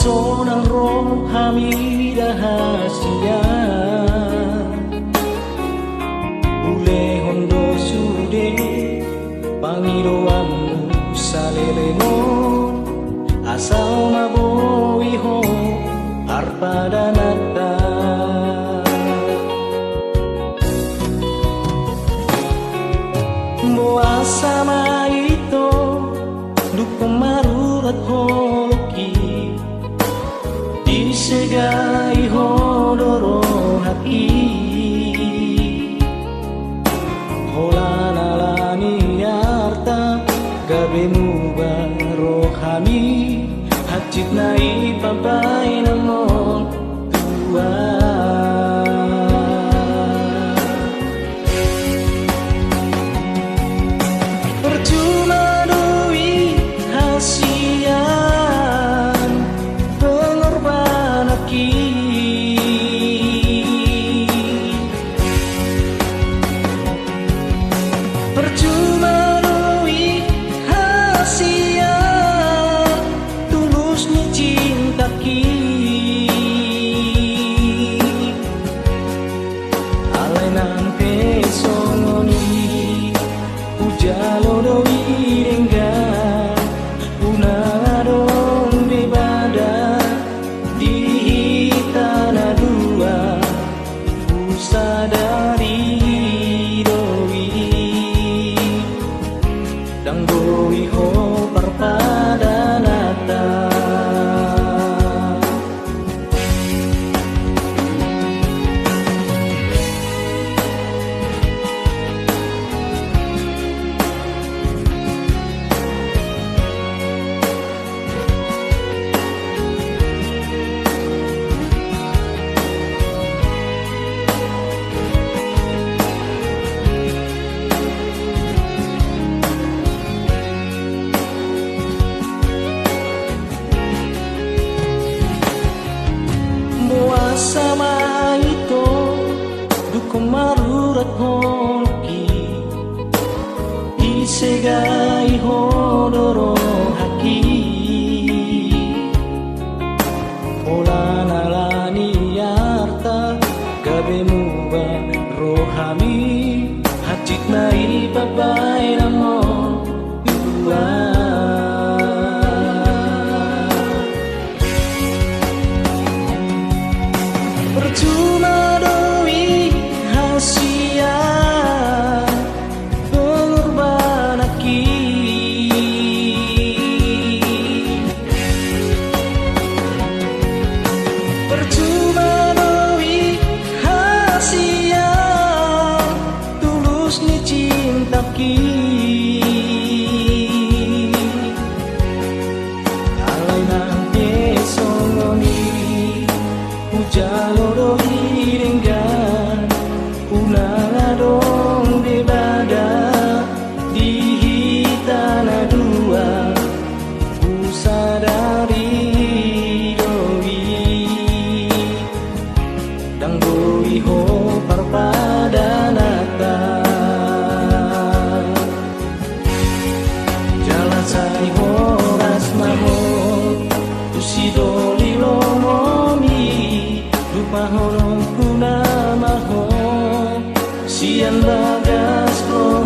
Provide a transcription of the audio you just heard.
sonang rohani rahasia ule hondo sude pangiroanmu salelemo asal maboi ho arpadanata boa sama itu duk marurat hoki disegai hodoro hati holanalani arta gabemu barohami hajit nai papai namon tua sama itu dukung marurat hoki isegai hodoro haki olanalani arta gabemu ba rohami hajit nai babai namon dua percuma doi hasia pengorban aki percuma doi hasia tulus ni cinta ki alai nanti songoni jaloro hiringgan unang adong bebada di tanah dua ku sadari doi dang doi ho parpadanata jalan sai horas mamon usidoli lomomi mahon kuna mahon sian bagas roh